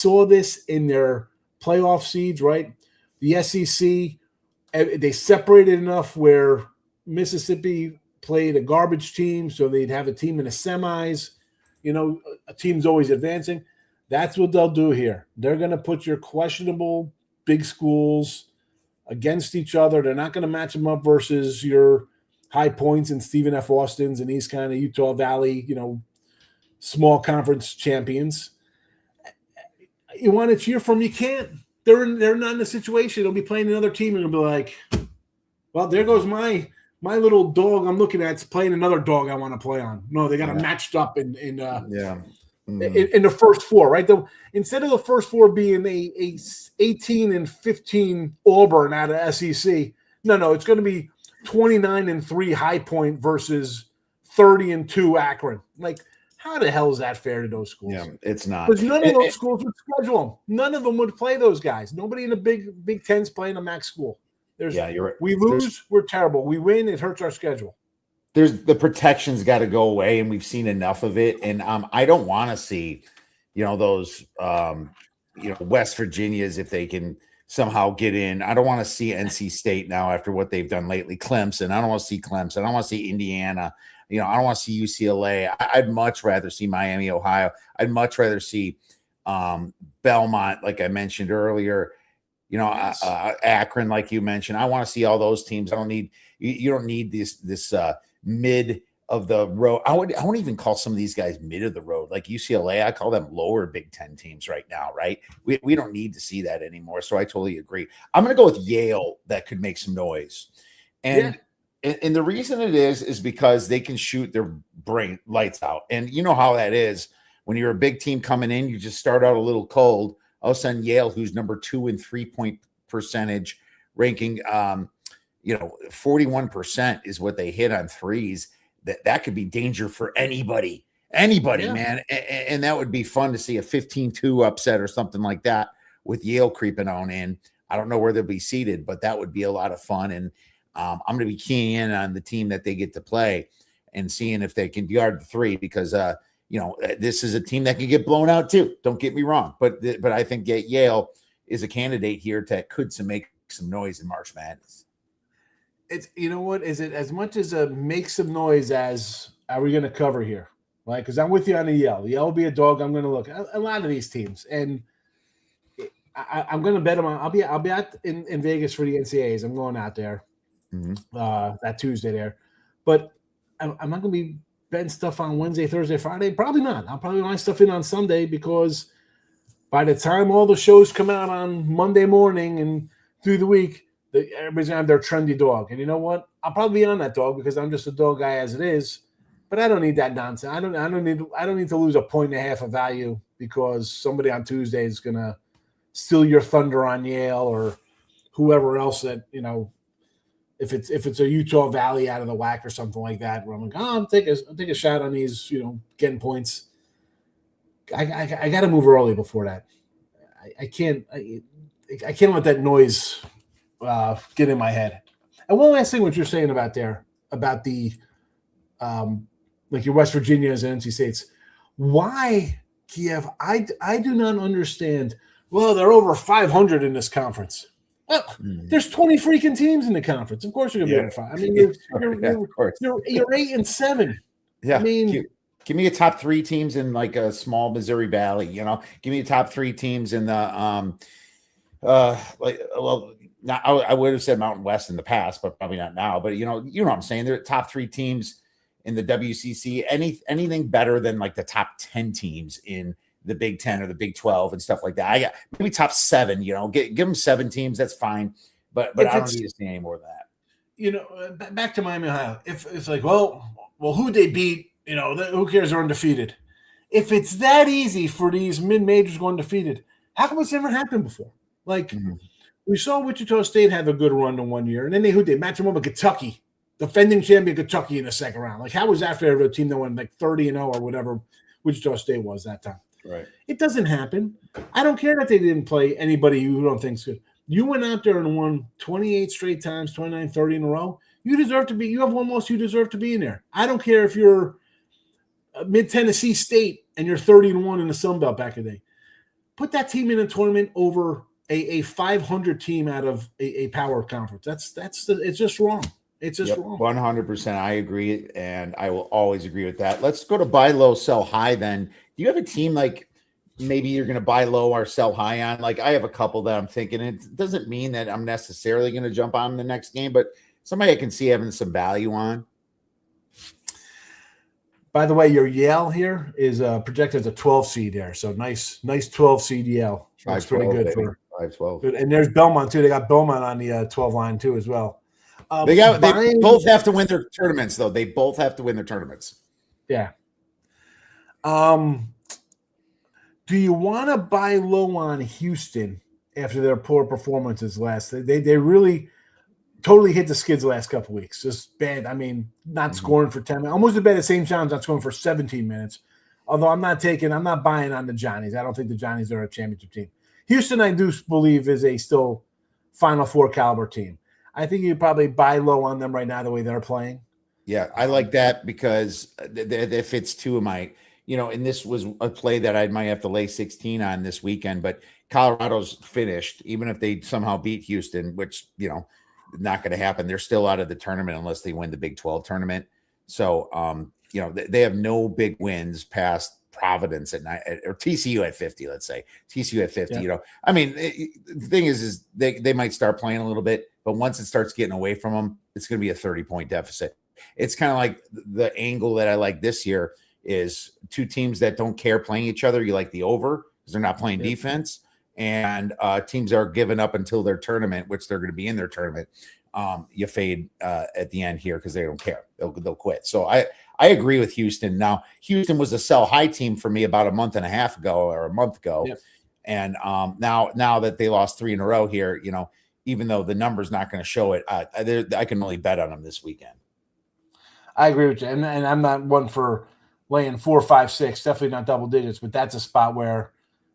saw this in their playoff seeds, right? The SEC, they separated enough where Mississippi played a garbage team, so they'd have a team in the semis. A team's always advancing. That's what they'll do here. They're going to put your questionable big schools against each other. They're not going to match them up versus your High Points and Stephen F. Austins and these kind of Utah Valley, small conference champions. You want to cheer for them, you can't. They're not in a situation. They'll be playing another team and they'll be like, well, there goes my little dog I'm looking at. It's playing another dog I want to play on. No, they got them matched up in the first four, right? Instead of the first four being a 18-15 Auburn out of SEC, no, it's going to be 29-3 High Point versus 30-2 Akron. Like, how the hell is that fair to those schools? Yeah, it's not. Because none of those schools would schedule them. None of them would play those guys. Nobody in the Big Ten's playing a MAC school. You're right. We lose, we're terrible. We win, it hurts our schedule. There's the protection's got to go away, and we've seen enough of it. And I don't want to see, those, West Virginias if they can somehow get in. I don't want to see NC State now after what they've done lately. Clemson. I don't want to see Clemson. I don't want to see Indiana. I don't want to see UCLA. I'd much rather see Miami, Ohio. I'd much rather see Belmont, like I mentioned earlier. Akron, like you mentioned. I want to see all those teams. I don't need you don't need this mid of the road. I won't even call some of these guys mid of the road, like UCLA. I call them lower Big Ten teams right now, right? We don't need to see that anymore. So I totally agree. I'm going to go with Yale. That could make some noise, and the reason it is because they can shoot their brain lights out, and you know how that is when you're a big team coming in. You just start out a little cold. All of a sudden, Yale, who's number 2 in 3-point percentage, ranking, 41% is what they hit on threes. That could be danger for anybody, man. And that would be fun to see a 15-2 upset or something like that with Yale creeping on in. I don't know where they'll be seated, but that would be a lot of fun. And I'm going to be keying in on the team that they get to play and seeing if they can guard the three because, this is a team that can get blown out too. Don't get me wrong, but I think Yale is a candidate here that could make some noise in March Madness. It's is it as much as a make some noise as are we going to cover here, right? Because I'm with you on the Yale. Yale will be a dog. I'm going to look at a lot of these teams, and I'm going to bet them on. I'll be out in Vegas for the NCAAs. I'm going out there that Tuesday there, but I'm not going to be betting stuff on Wednesday, Thursday, Friday. Probably not. I'll probably line stuff in on Sunday because by the time all the shows come out on Monday morning and through the week, everybody's gonna have their trendy dog. And you know what? I'll probably be on that dog because I'm just a dog guy as it is. But I don't need that nonsense. I don't need to lose 1.5 points of value because somebody on Tuesday is gonna steal your thunder on Yale or whoever else that if it's a Utah Valley out of the whack or something like that, where I'm like, I'll take a shot on these, getting points. I got to move early before that. I can't let that noise get in my head. And one last thing, what you're saying about the like your West Virginias and NC States, why Kiev? I do not understand. Well, they're over 500 in this conference. Well, there's 20 freaking teams in the conference. Of course you're gonna be over 5. I mean, you're 8 and 7. Yeah. I mean, give me a top 3 teams in like a small Missouri Valley. Give me a top 3 teams in the Now, I would have said Mountain West in the past, but probably not now. But you know what I'm saying. They're top 3 teams in the WCC. Anything better than like the top 10 teams in the Big 10 or the Big 12 and stuff like that. I got maybe top 7. Give them 7 teams. That's fine. But I don't need to see any more of that. Back to Miami, Ohio. If it's like, well, who they beat? Who cares? They're undefeated. If it's that easy for these mid-majors going undefeated, how come it's never happened before? Like. We saw Wichita State have a good run in 1 year, and then they match them up with Kentucky, defending champion Kentucky in the second round. Like, how was that for a team that went like 30-0 or whatever Wichita State was that time? Right. It doesn't happen. I don't care that they didn't play anybody you don't think's good. You went out there and won 28 straight times, 29, 30 in a row. You deserve to be. You have one loss. You deserve to be in there. I don't care if you're Mid-Tennessee State and you're 30-1 in the Sun Belt back in the day. put that team in a tournament over a 500 team out of a power conference. It's just wrong. It's just wrong. 100%. I agree, and I will always agree with that. Let's go to buy low, sell high. Then, do you have a team like maybe you're going to buy low or sell high on? Like I have a couple that I'm thinking. It doesn't mean that I'm necessarily going to jump on the next game, but somebody I can see having some value on. By the way, your Yale here is projected as a 12 seed there. So nice 12 seed Yale. That's pretty good for 5-12. And there's Belmont too. They got Belmont on the 12 line too as well. They both have to win their tournaments though. They both have to win their tournaments. Yeah. Do you want to buy low on Houston after their poor performances last? They really totally hit the skids the last couple of weeks. Just bad. I mean, not scoring for 10 minutes. Almost as bad as St. John's not scoring for 17 minutes. Although I'm not buying on the Johnnies. I don't think the Johnnies are a championship team. Houston, I do believe, is a still Final Four caliber team. I think you probably buy low on them right now the way they're playing. Yeah, I like that because that fits two of my, and this was a play that I might have to lay 16 on this weekend, but Colorado's finished, even if they somehow beat Houston, which, not going to happen. They're still out of the tournament unless they win the Big 12 tournament. So, they have no big wins past Providence at 9 or TCU at 50, let's say TCU at 50, Yeah. I mean, the thing is they might start playing a little bit, but once it starts getting away from them, it's going to be a 30-point deficit. It's kind of like the angle that I like this year is two teams that don't care playing each other. You like the over because they're not playing defense, and teams are giving up until their tournament, which they're going to be in their tournament. You fade at the end here because they don't care. They'll quit. So I agree with Houston. Now, Houston was a sell high team for me about a month and a half ago or a month ago. Yep. And now that they lost 3 in a row here, even though the number's not going to show it, I can only bet on them this weekend. I agree with you. And I'm not one for laying 4, 5, 6, definitely not double digits, but that's a spot where,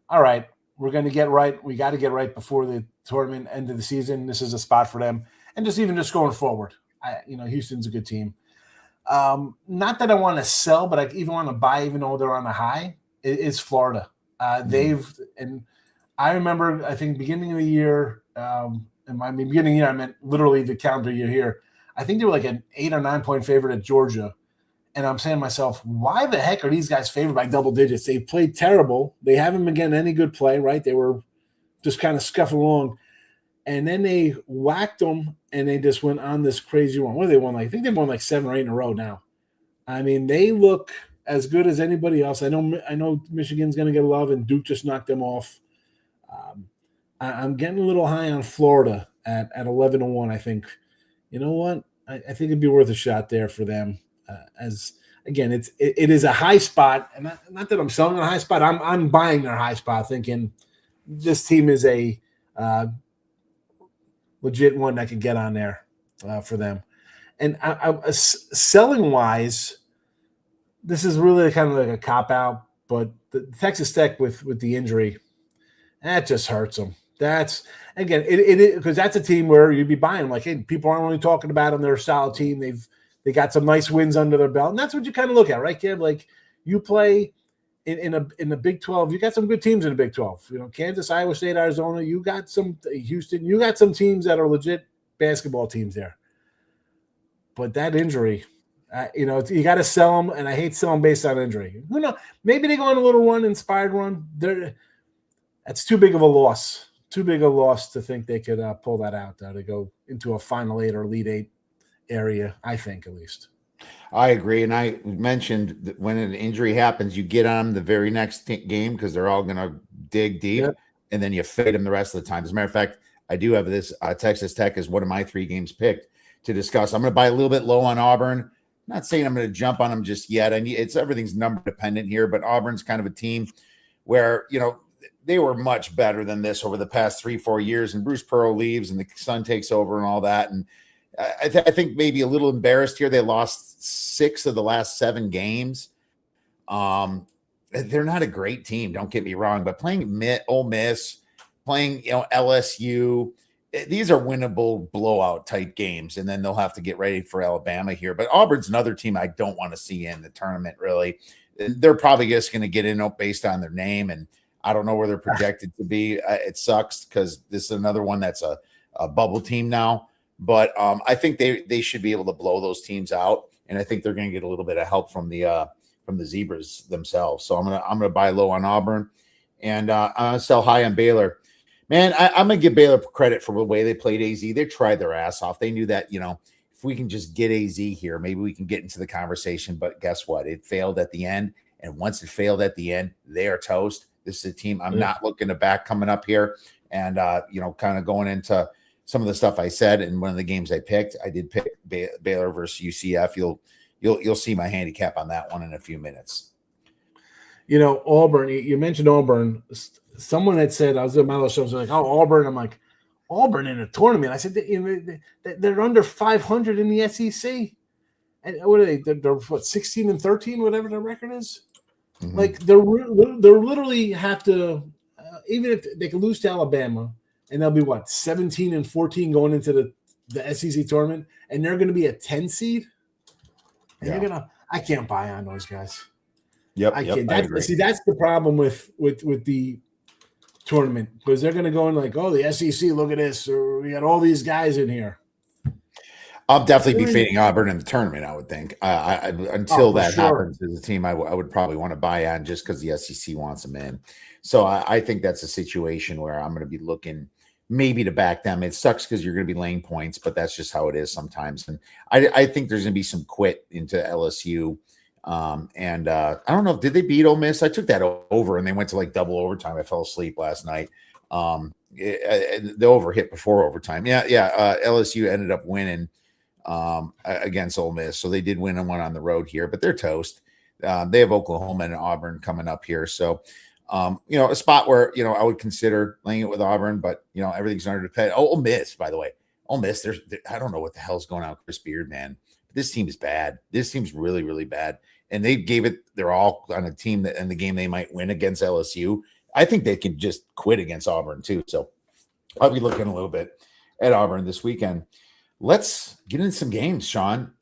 all right, we're going to get right. We got to get right before the tournament end of the season. This is a spot for them. And just going forward, Houston's a good team. Not that I want to sell, but I even want to buy, even though they're on a high, is Florida. And I remember, I think beginning of the year, beginning of the year, I meant literally the calendar year here. I think they were like an 8 or 9 point favorite at Georgia. And I'm saying to myself, why the heck are these guys favored by double digits? They played terrible. They haven't been getting any good play, right? They were just kind of scuffing along. And then they whacked them, and they just went on this crazy run. What did they won? I think they won like 7 or 8 in a row now. I mean, they look as good as anybody else. I know Michigan's going to get love, and Duke just knocked them off. I'm getting a little high on Florida at 11-1. I think, you know what? I think it'd be worth a shot there for them. As again, it is a high spot, and not that I'm selling a high spot. I'm buying their high spot, thinking this team is a legit one that could get on there for them. And selling wise, this is really kind of like a cop out, but the Texas Tech with the injury, that just hurts them. That's again, it because that's a team where you'd be buying like, hey, people aren't really talking about them. They're a solid team. They got some nice wins under their belt, and that's what you kind of look at, right, Kev? Like you play in the Big 12, you got some good teams in the Big 12. Kansas, Iowa State, Arizona. You got some Houston. You got some teams that are legit basketball teams there. But that injury, you got to sell them, and I hate selling based on injury. Who knows? Maybe they go on a little run, inspired run. That's too big of a loss. Too big a loss to think they could pull that out to go into a Final 8 or Elite 8 area, I think, at least. I agree. And I mentioned that when an injury happens, you get on the very next game because they're all going to dig deep, and then you fade them the rest of the time. As a matter of fact, I do have this Texas Tech as one of my 3 games picked to discuss. I'm going to buy a little bit low on Auburn. I'm not saying I'm going to jump on them just yet. Everything's number dependent here, but Auburn's kind of a team where, they were much better than this over the past 3-4 years, and Bruce Pearl leaves and the son takes over and all that. And I think maybe a little embarrassed here. They lost 6 of the last 7 games. They're not a great team, don't get me wrong, but playing Ole Miss, playing LSU, these are winnable blowout type games, and then they'll have to get ready for Alabama here. But Auburn's another team I don't want to see in the tournament, really. They're probably just going to get in based on their name, and I don't know where they're projected to be. It sucks because this is another one that's a bubble team now. But I think they should be able to blow those teams out, and I think they're going to get a little bit of help from the Zebras themselves. So I'm gonna buy low on Auburn, and I'm gonna sell high on Baylor. Man, I'm gonna give Baylor credit for the way they played AZ. They tried their ass off. They knew that if we can just get AZ here, maybe we can get into the conversation. But guess what? It failed at the end, and once it failed at the end, they are toast. This is a team I'm not looking to back coming up here, and kind of going into some of the stuff I said in one of the games I picked. I did pick Baylor versus UCF. You'll see my handicap on that one in a few minutes. Auburn. You mentioned Auburn. Someone had said, I was at my shows, like, "Oh, Auburn." I'm like, Auburn in a tournament. I said, they're under 500 in the SEC, and what are they? They're 16-13, whatever their record is. Mm-hmm. Like they're literally have to, even if they can lose to Alabama, and they'll be 17-14 going into the SEC tournament, and they're going to be a 10 seed. And I can't buy on those guys. Yep, I can't. That's the problem with the tournament, because they're going to go in like, oh, the SEC, look at this, or we got all these guys in here. I'll definitely be fading Auburn in the tournament, I would think. Until that happens as a team, I would probably want to buy on just because the SEC wants them in. So I think that's a situation where I'm going to be looking maybe to back them. It sucks because you're going to be laying points, but that's just how it is sometimes. And I think there's going to be some quit into LSU. And I don't know, did they beat Ole Miss? I took that over, and they went to like double overtime. I fell asleep last night. The over hit before overtime. LSU ended up winning against Ole Miss, so they did win one on the road here, but they're toast. They have Oklahoma and Auburn coming up here, so a spot where I would consider laying it with Auburn, but everything's under depend. Ole Miss, by the way, Ole Miss. I don't know what the hell's going on with Chris Beard, man. This team is bad. This team's really, really bad, and they gave it. They're all on a team that in the game they might win against LSU. I think they can just quit against Auburn too. So I'll be looking a little bit at Auburn this weekend. Let's get into some games, Sean.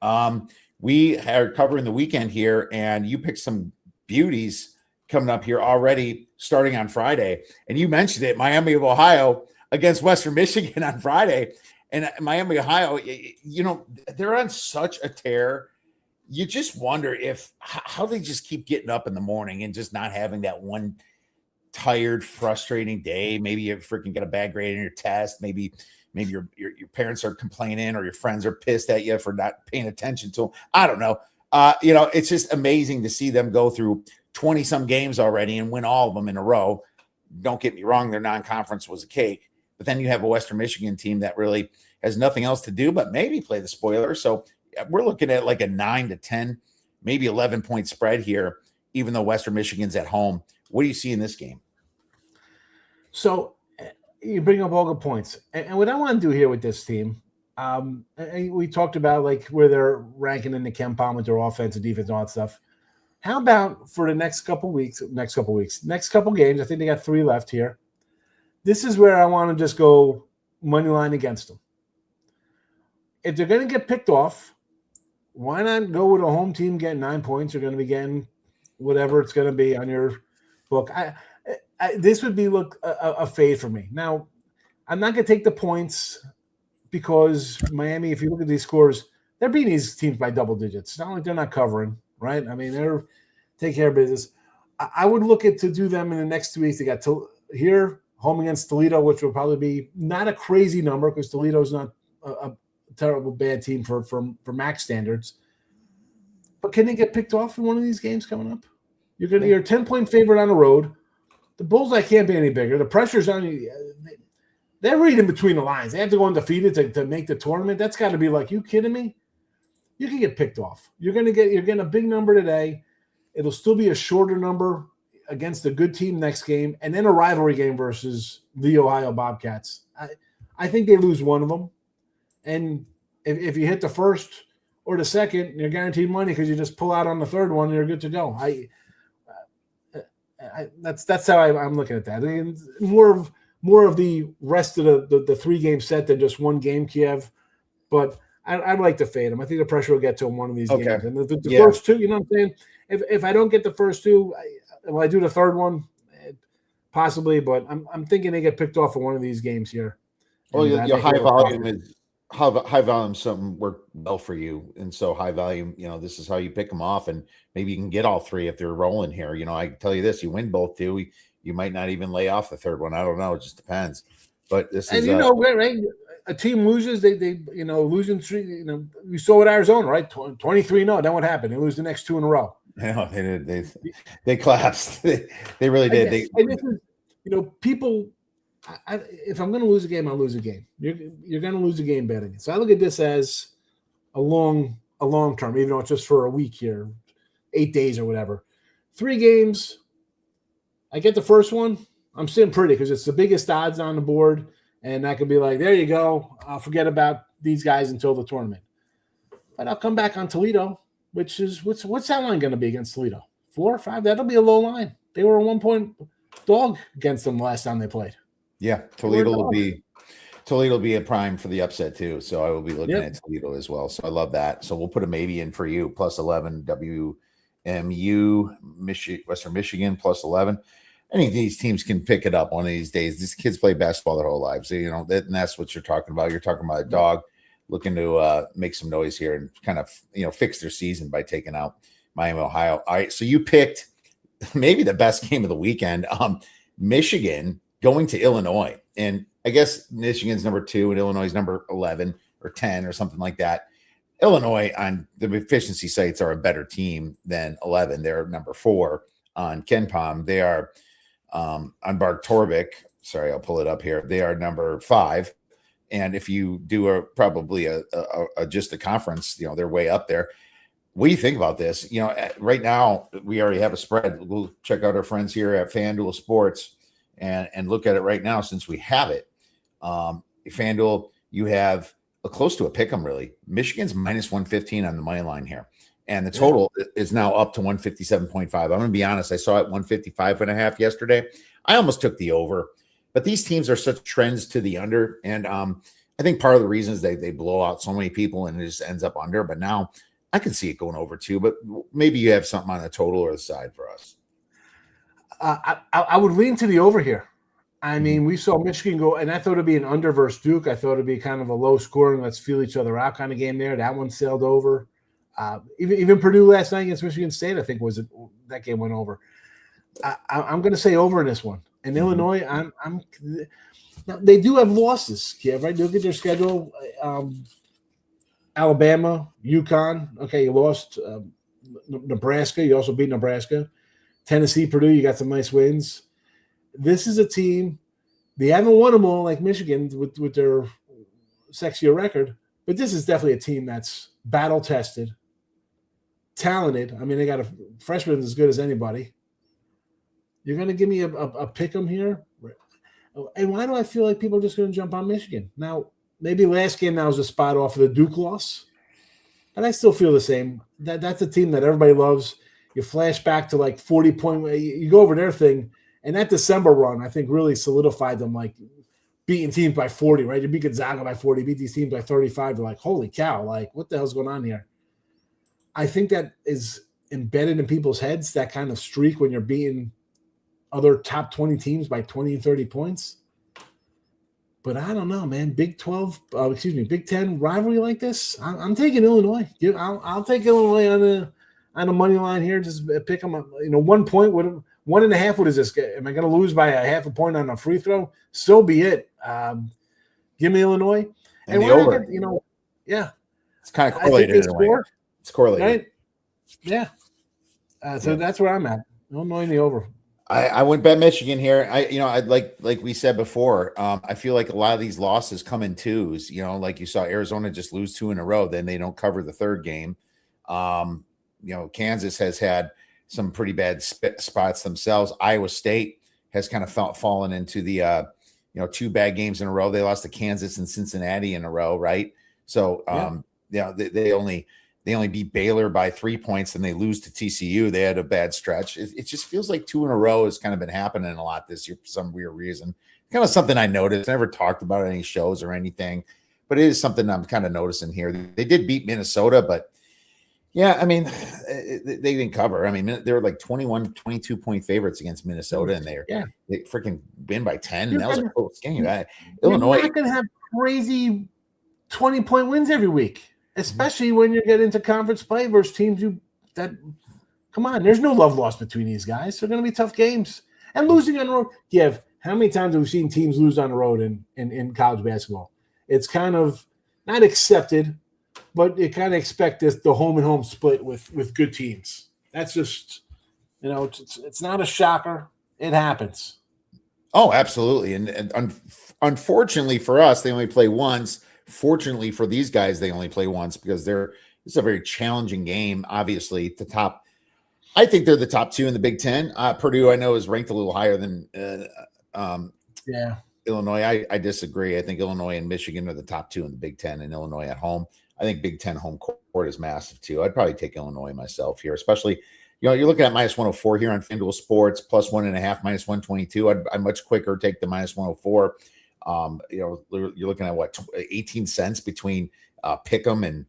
We are covering the weekend here, and you picked some beauties coming up here already starting on Friday. And you mentioned it, Miami of Ohio against Western Michigan on Friday. And Miami, Ohio, they're on such a tear. You just wonder how they just keep getting up in the morning and just not having that one tired, frustrating day. Maybe you freaking get a bad grade in your test. Maybe your parents are complaining, or your friends are pissed at you for not paying attention to them. I don't know. It's just amazing to see them go through 20 some games already and win all of them in a row. Don't get me wrong. Their non-conference was a cake, but then you have a Western Michigan team that really has nothing else to do but maybe play the spoiler. So we're looking at like a 9-10, maybe 11-point spread here, even though Western Michigan's at home. What do you see in this game? So you bring up all the points. And what I want to do here with this team, we talked about like where they're ranking in the KenPom with their offense and defense and all that stuff. How about for the next couple games, I think they got 3 left here. This is where I want to just go money line against them. If they're going to get picked off, why not go with a home team getting 9 points? You're going to be getting whatever it's going to be on your book. This would be a fade for me. Now, I'm not going to take the points because Miami, if you look at these scores, they're beating these teams by double digits. It's not like they're not covering, right? I mean, they're taking care of business. I would look at to do them in the next 2 weeks. They got here home against Toledo, which will probably be not a crazy number because Toledo's not a terrible bad team for MAC standards. But can they get picked off in one of these games coming up? You're a 10-point favorite on the road. The bullseye can't be any bigger. The pressure's on you. They're reading between the lines. They have to go undefeated to make the tournament. That's got to be like, you kidding me? You can get picked off. You're getting a big number today. It'll still be a shorter number against a good team next game, and then a rivalry game versus the Ohio Bobcats. I think they lose one of them. And if you hit the first or the second, you're guaranteed money because you just pull out on the third one and you're good to go. That's how I'm looking at that. I mean, more of the rest of the 3-game set than just one game, Kiev. But I'd like to fade them. I think the pressure will get to them one of these games. And the first two, you know what I'm saying? If I don't get the first two, I do the third one. possibly, but I'm thinking they get picked off in one of these games here. Well, And your they can high go volume cover. is high volume something worked well for you, and so high volume, this is how you pick them off, and maybe you can get all three if they're rolling here. I can tell you this: you win both two, you might not even lay off the third one. I don't know; it just depends. But this And is right? A team loses, they losing three. We saw with Arizona, right? 23-0. Then what happened? They lose the next two in a row. they collapsed. They really did. And this is, people. If I'm going to lose a game, I'll lose a game. You're going to lose a game betting. So I look at this as a long term, even though it's just for a week here, 8 days or whatever. 3 games. I get the first one. I'm sitting pretty because it's the biggest odds on the board, and I could be like, there you go. I'll forget about these guys until the tournament. But I'll come back on Toledo, which is what's that line going to be against Toledo? 4 or 5? That'll be a low line. They were a 1-point dog against them last time they played. Yeah, Toledo will be a prime for the upset too. So I will be looking at Toledo as well. So I love that. So we'll put a maybe in for you, plus 11 WMU, Western Michigan, plus 11. Any of these teams can pick it up one of these days. These kids play basketball their whole lives. So, and that's what you're talking about. You're talking about a dog looking to make some noise here and kind of, fix their season by taking out Miami, Ohio. All right. So you picked maybe the best game of the weekend. Michigan going to Illinois. And I guess Michigan's number 2 and Illinois is number 11 or 10 or something like that. Illinois on the efficiency sites are a better team than 11. They're number 4 on KenPom. They are on Bark Torvik. Sorry, I'll pull it up here. They are number 5. And if you do probably just a conference, they're way up there. What do you think about this? Right now we already have a spread. We'll check out our friends here at FanDuel Sports and look at it right now since we have it. FanDuel, you have close to a pick 'em really. Michigan's minus 115 on the money line here. And the total is now up to 157.5. I'm going to be honest. I saw it 155.5 yesterday. I almost took the over, but these teams are such trends to the under. And I think part of the reason is they blow out so many people and it just ends up under. But now I can see it going over too, but maybe you have something on the total or the side for us. I would lean to the over here. I mean, we saw Michigan go, and I thought it'd be an under versus Duke. I thought it'd be kind of a low scoring, let's feel each other out kind of game there. That one sailed over. Even Purdue last night against Michigan State, I think that game went over. I'm going to say over in this one. And Illinois, now they do have losses, Kiev, right? Look at their schedule. Alabama, UConn. Okay, you lost Nebraska. You also beat Nebraska. Tennessee, Purdue, you got some nice wins. This is a team, they haven't won them all like Michigan with their sexier record, but this is definitely a team that's battle-tested, talented. I mean, they got a freshman as good as anybody. You're going to give me a pick 'em here? And why do I feel like people are just going to jump on Michigan? Now, maybe last game that was a spot off of the Duke loss, but I still feel the same. That's a team that everybody loves. You flash back to like 40-point. You go over their thing, and that December run, I think, really solidified them, like beating teams by 40, right? You beat Gonzaga by 40, beat these teams by 35. You're like, holy cow, like what the hell's going on here? I think that is embedded in people's heads, that kind of streak when you're beating other top 20 teams by 20 and 30 points. But I don't know, man. Big 10 rivalry like this, I'm taking Illinois. I'll take Illinois on the money line here. Just pick them up. 1 point. 1.5. What is this? Am I going to lose by a half a point on a free throw? So be it. Give me Illinois. And the over. Yeah. It's kind of correlated in a way. It's correlated. Right? Yeah. So that's where I'm at. Illinois in the over. I went bet Michigan here. I like we said before. I feel like a lot of these losses come in twos. Like you saw Arizona just lose 2 in a row, then they don't cover the third game. Kansas has had some pretty bad spots themselves. Iowa State has kind of fallen into the 2 bad games in a row. They lost to Kansas and Cincinnati in a row, right? So they only beat Baylor by 3 points and they lose to TCU. They had a bad stretch. It just feels like 2 in a row has kind of been happening a lot this year for some weird reason. Kind of something I noticed. I never talked about any shows or anything, but it is something I'm kind of noticing here. They did beat Minnesota, but Yeah, I mean, they didn't cover. I mean, they were like 21, 22-point favorites against Minnesota, and Yeah, they freaking win by 10. And you're that was a gonna, close game. you're Illinois. not going to have crazy 20-point wins every week, Mhm. especially when you get into conference play versus teams that. Come on, there's no love lost between these guys. They're going to be tough games. And losing on the road, Kiev, how many times have we seen teams lose on the road in college basketball? It's kind of not accepted, but you kind of expect the home and home split with good teams. That's just, it's not a shocker. It happens. Oh, absolutely. And unfortunately for us, they only play once. Fortunately for these guys, they only play once because it's a very challenging game. Obviously, I think they're the top two in the Big Ten. Purdue, I know, is ranked a little higher than Yeah. Illinois. I disagree. I think Illinois and Michigan are the top two in the Big Ten, and Illinois at home. I think Big Ten home court is massive too. I'd probably take Illinois myself here, especially, you're looking at minus 104 here on FanDuel Sports, plus 1.5, minus 122. I'd much quicker take the minus 104. You're looking at what, 18 cents between Pick'em and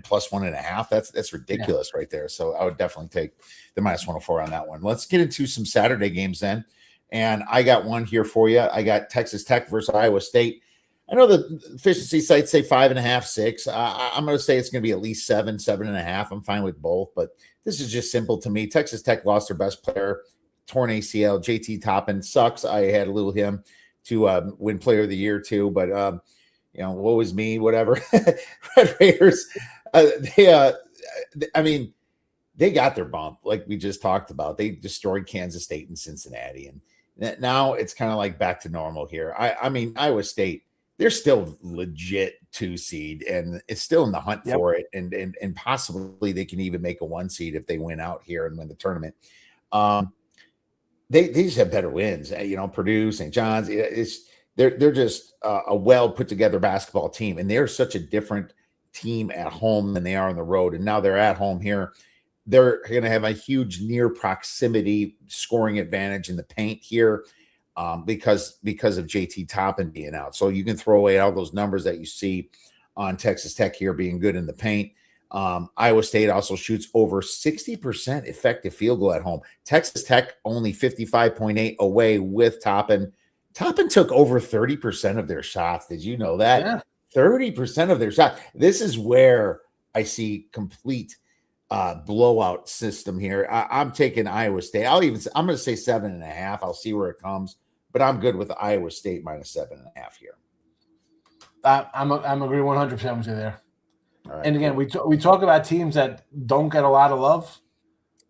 plus 1.5. That's ridiculous right there. So I would definitely take the minus 104 on that one. Let's get into some Saturday games then. And I got one here for you. I got Texas Tech versus Iowa State. I know the efficiency sites say 5.5, 6. I'm going to say it's going to be at least 7, 7.5. I'm fine with both, but this is just simple to me. Texas Tech lost their best player, torn ACL. JT Toppin sucks. I had a little him to win Player of the Year too, but what was me? Whatever. Red Raiders. I mean, they got their bump, like we just talked about. They destroyed Kansas State and Cincinnati, and now it's kind of like back to normal here. I mean, Iowa State, they're still legit 2 seed, and it's still in the hunt for it, and possibly they can even make a 1 seed if they win out here and win the tournament. They just have better wins. Purdue, St. John's. They're just a well put together basketball team, and they're such a different team at home than they are on the road. And now they're at home here. They're going to have a huge near proximity scoring advantage in the paint here because of JT Toppin being out. So you can throw away all those numbers that you see on Texas Tech here being good in the paint. Iowa State also shoots over 60% effective field goal at home. Texas Tech only 55.8 away with Toppin. Toppin took over 30% of their shots. Did you know that? Yeah. 30% of their shots. This is where I see complete blowout system here. I'm taking Iowa State. I'm going to say 7.5. I'll see where it comes, but I'm good with Iowa State minus 7.5 here. I'm agreeing 100% with you there. All right, and again, cool. we talk about teams that don't get a lot of love.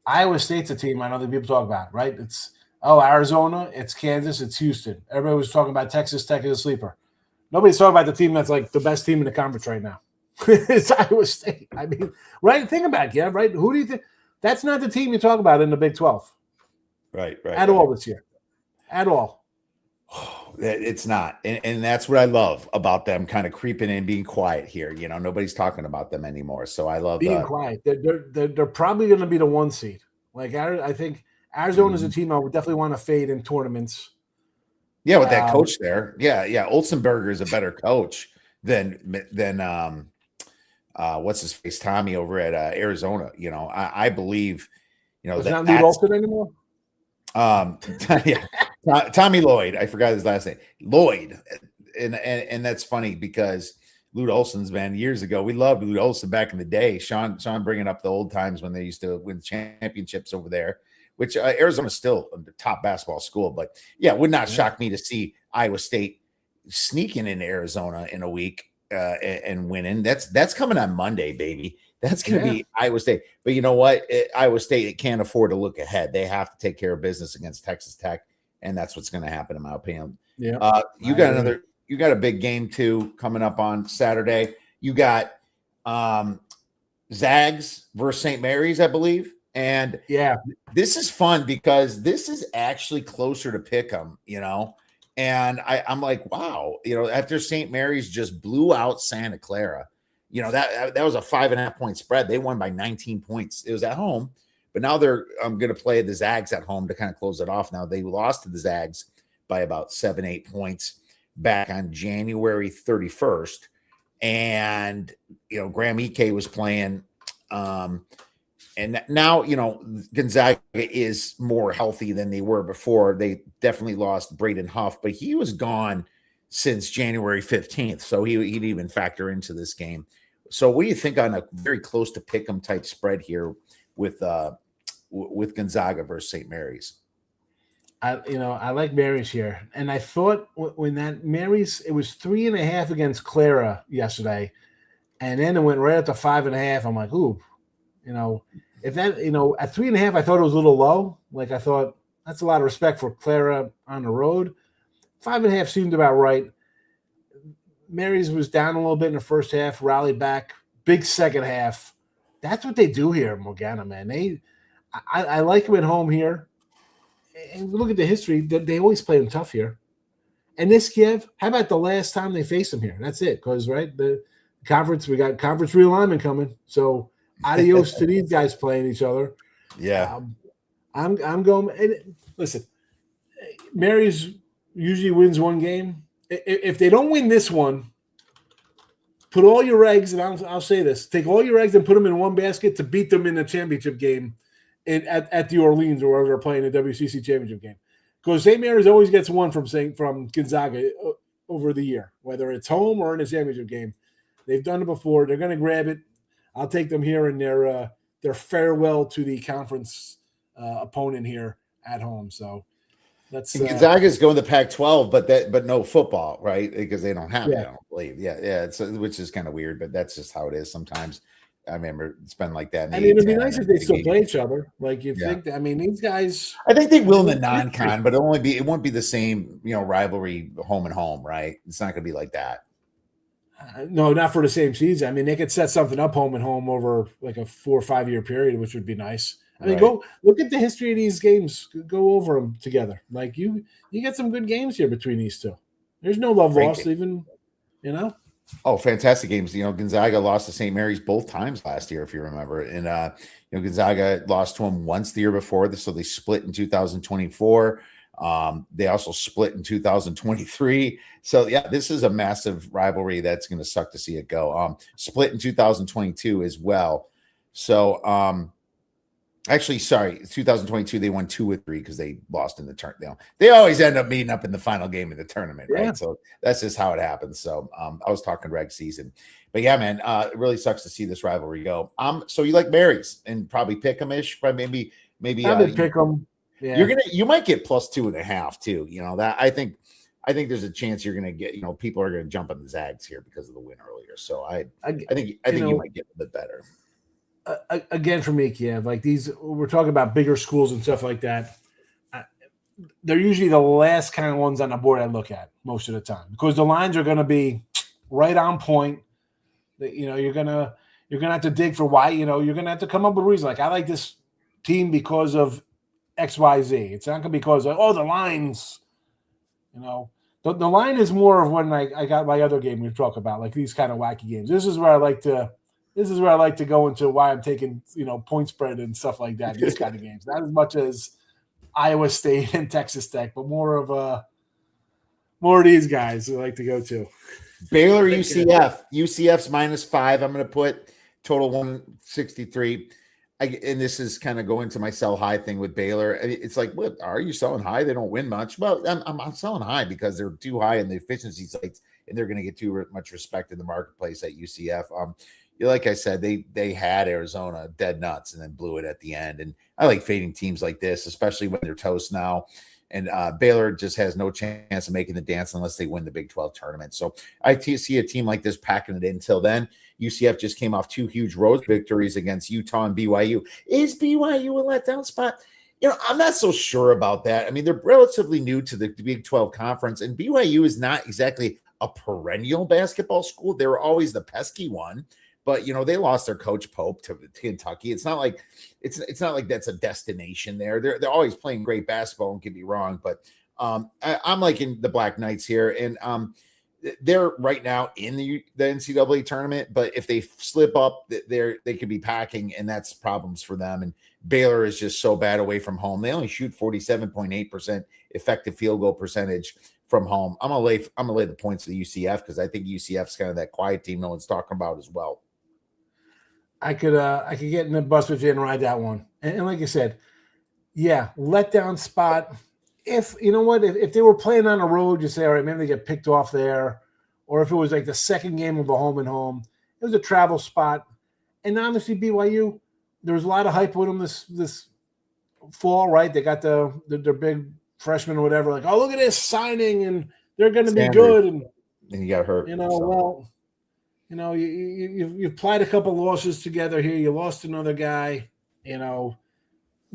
Iowa State's a team I know that people talk about, right? It's Arizona, it's Kansas, it's Houston. Everybody was talking about Texas Tech as a sleeper. Nobody's talking about the team that's like the best team in the conference right now. It's Iowa State. I mean, right? Think about it, yeah, right? Who do you think? That's not the team you talk about in the Big 12. Right. At all this year. At all. It's not. And that's what I love about them kind of creeping in, being quiet here. Nobody's talking about them anymore. So I love being quiet. They're probably going to be the 1 seed. Like, I think Arizona is a team I would definitely want to fade in tournaments. Yeah, with that coach there. Yeah. Olsenberger is a better coach than what's his face, Tommy over at Arizona. I believe, that's not Lute Olson anymore. Yeah, Tommy Lloyd. I forgot his last name, Lloyd, and that's funny because Lute Olson's man years ago. We loved Lute Olson back in the day. Sean bringing up the old times when they used to win championships over there. Which Arizona's still the top basketball school, but yeah, it would not shock me to see Iowa State sneaking into Arizona in a week and winning. That's coming on Monday, baby. That's going to be Iowa State. But you know what? Iowa State can't afford to look ahead. They have to take care of business against Texas Tech, and that's what's going to happen, in my opinion. Yeah. You got a big game too coming up on Saturday. You got Zags versus St. Mary's, I believe. And this is fun because this is actually closer to Pick'em, and I'm like, wow, after St. Mary's just blew out Santa Clara, that was a 5.5 point spread. They won by 19 points. It was at home, but now they're going to play the Zags at home to kind of close it off. Now they lost to the Zags by about 7-8 points back on January 31st. And, Graham Ike was playing And now, Gonzaga is more healthy than they were before. They definitely lost Braden Huff, but he was gone since January 15th. So he'd even factor into this game. So what do you think on a very close to pick 'em type spread here with Gonzaga versus St. Mary's? I like Mary's here. And I thought when that Mary's, it was 3.5 against Clara yesterday. And then it went right up to 5.5. I'm like, ooh, if that, at 3.5, I thought it was a little low. Like I thought that's a lot of respect for Clara on the road. 5.5 seemed about right. Mary's was down a little bit in the first half, rallied back, big second half. That's what they do here, Morgana, man. I like them at home here. And look at the history. They always play them tough here. And this Kiev, how about the last time they faced them here? That's it. Because, right, the conference, we got conference realignment coming. So adios to these guys playing each other. Yeah. I'm going. And listen, Mary's usually wins one game. If they don't win this one, put all your eggs, and I'll say this, take all your eggs and put them in one basket to beat them in the championship game at the Orleans or wherever they're playing the WCC championship game. Because St. Mary's always gets one from Gonzaga over the year, whether it's home or in a championship game. They've done it before. They're going to grab it. I'll take them here in their farewell to the conference opponent here at home. So that's Gonzaga's going to Pac-12, but no football, right? Because they don't have it, I don't believe. Yeah, which is kind of weird, but that's just how it is sometimes. I remember it's been like that. It'd be nice if they still play each other. Like you think. These guys. I think they will in the non-con, but it won't be the same, rivalry home and home, right? It's not going to be like that. No, not for the same season. They could set something up home and home over like a 4 or 5 year period, which would be nice. Go look at the history of these games. Go over them together. Like you get some good games here between these two. There's no love lost, even. Oh, fantastic games. Gonzaga lost to St. Mary's both times last year, if you remember. And, Gonzaga lost to them once the year before. So they split in 2024. They also split in 2023. So, yeah, this is a massive rivalry that's going to suck to see it go. Split in 2022 as well. So, actually, sorry, 2022, they won 2 or 3 because they lost in the tournament. They always end up meeting up in the final game of the tournament, right? Yeah. So that's just how it happens. So I was talking reg season. But yeah, man, it really sucks to see this rivalry go. So you like Mary's and probably pick them-ish, but maybe pick them. Yeah. You might get +2.5 too. That I think there's a chance you're gonna get, people are gonna jump on the Zags here because of the win earlier. So I think you might get a bit better. Again, for me, Kiev, like these, we're talking about bigger schools and stuff like that. They're usually the last kind of ones on the board I look at most of the time because the lines are going to be right on point. You're gonna have to dig for why. You're gonna have to come up with a reason. Like I like this team because of X, Y, Z. It's not gonna be because of the lines. The line is more of when I got my other game we talk about, like these kind of wacky games. This is where I like to go into why I'm taking, point spread and stuff like that, these kind of games. Not as much as Iowa State and Texas Tech, but more of these guys I like to go to. Baylor, UCF. UCF's -5. I'm going to put total 163. And this is kind of going to my sell high thing with Baylor. It's like, what are you selling high? They don't win much. Well, I'm selling high because they're too high in the efficiency sites, and they're going to get too much respect in the marketplace at UCF. Like I said, they had Arizona dead nuts and then blew it at the end. And I like fading teams like this, especially when they're toast now. And Baylor just has no chance of making the dance unless they win the Big 12 tournament. So I see a team like this packing it in. Until then, UCF just came off 2 huge road victories against Utah and BYU. Is BYU a letdown spot? I'm not so sure about that. They're relatively new to the Big 12 conference, and BYU is not exactly a perennial basketball school. They were always the pesky one. But they lost their coach Pope to Kentucky. It's not like that's a destination there. They're always playing great basketball. Don't get me wrong, but I'm liking the Black Knights here, and they're right now in the NCAA tournament. But if they slip up, they could be packing, and that's problems for them. And Baylor is just so bad away from home. They only shoot 47.8% effective field goal percentage from home. I'm gonna lay the points to the UCF because I think UCF's kind of that quiet team no one's talking about as well. I could get in the bus with you and ride that one. And like I said, yeah, letdown spot. If you know what, if they were playing on the road, you say, all right, maybe they get picked off there, or if it was like the second game of a home and home, it was a travel spot. And honestly, BYU, there was a lot of hype with them this fall, right? They got their big freshman or whatever, like, oh, look at this signing, and they're going to be good. And he got hurt. Well, you've applied a couple losses together here. You lost another guy.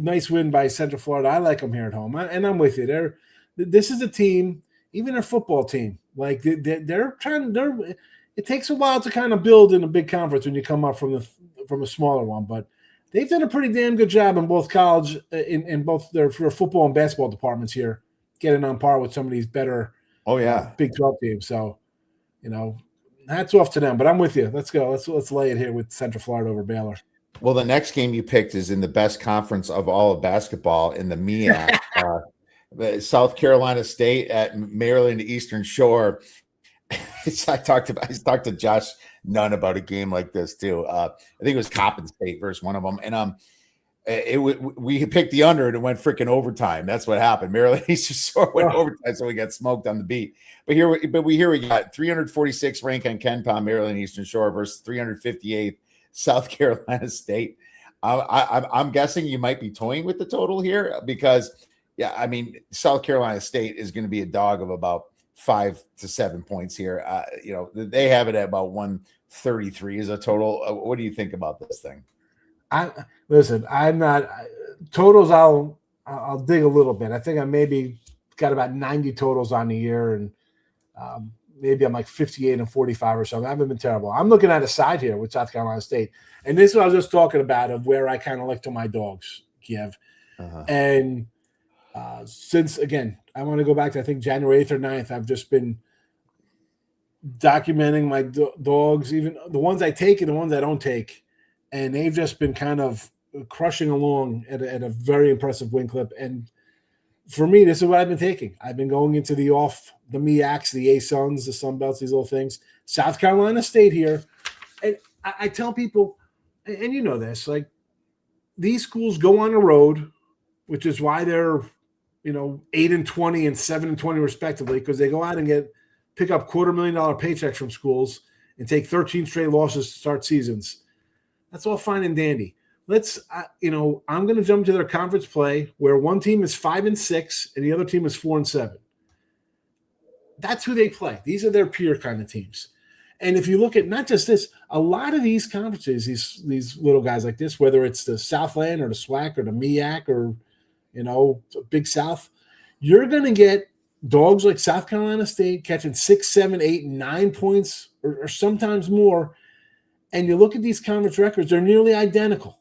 Nice win by Central Florida. I like them here at home, and I'm with you. This is a team, even their football team. Like they're trying. It takes a while to kind of build in a big conference when you come up from a smaller one, but they've done a pretty damn good job in both college, in both their football and basketball departments here, getting on par with some of these better. Big 12 teams. So, hats off to them. But I'm with you. Let's go. Let's lay it here with Central Florida over Baylor. Well, the next game you picked is in the best conference of all of basketball in the MEAC. South Carolina State at Maryland Eastern Shore. I talked to Josh Nunn about a game like this too. I think it was Coppin State versus one of them, and we picked the under and it went freaking overtime. That's what happened. Maryland Eastern Shore went overtime, so we got smoked on the beat. But we got 346 rank on KenPom Maryland Eastern Shore versus 358 South Carolina State. I'm guessing you might be toying with the total here because, South Carolina State is going to be a dog of about 5 to 7 points here. They have it at about 133 as a total. What do you think about this thing? I'm not totals. I'll dig a little bit. I think I maybe got about 90 totals on the year, and maybe I'm like 58 and 45 or something. I haven't been terrible. I'm looking at a side here with South Carolina State, and this is what I was just talking about of where I kind of look to my dogs, Kiev, and since again I want to go back to I think January 8th or 9th, I've just been documenting my dogs, even the ones I take and the ones I don't take. And they've just been kind of crushing along at a very impressive win clip. And for me, this is what I've been taking. I've been going into the MEACs, the A-Suns, the Sun Belts, these little things. South Carolina State here. And I tell people, and you know this, like these schools go on the road, which is why they're, 8-20 and 7-20 respectively, because they go out and pick up $250,000 paychecks from schools and take 13 straight losses to start seasons. That's all fine and dandy. I'm going to jump to their conference play where one team is 5-6 and the other team is 4-7. That's who they play. These are their peer kind of teams. And if you look at not just this, a lot of these conferences, these little guys like this, whether it's the Southland or the SWAC or the MEAC or, Big South, you're going to get dogs like South Carolina State catching 6, 7, 8, 9 points or sometimes more. And you look at these conference records, they're nearly identical.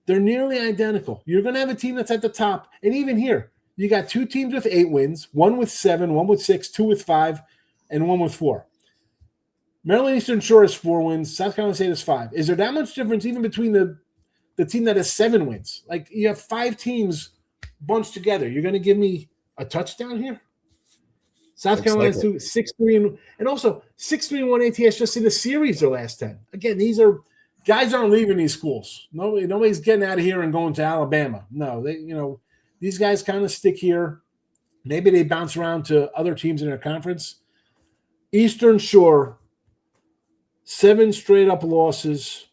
You're going to have a team that's at the top. And even here, you got 2 teams with 8 wins, 1 with 7, 1 with 6, 2 with 5, and 1 with 4. Maryland Eastern Shore has 4 wins. South Carolina State has 5. Is there that much difference even between the team that has 7 wins? Like you have 5 teams bunched together. You're going to give me a touchdown here? South Carolina's 6-3 and also 6-3-1 ATS just in the series the last 10. Again, these are guys aren't leaving these schools. Nobody's getting out of here and going to Alabama. No, these guys kind of stick here. Maybe they bounce around to other teams in their conference. Eastern Shore, 7 straight up losses,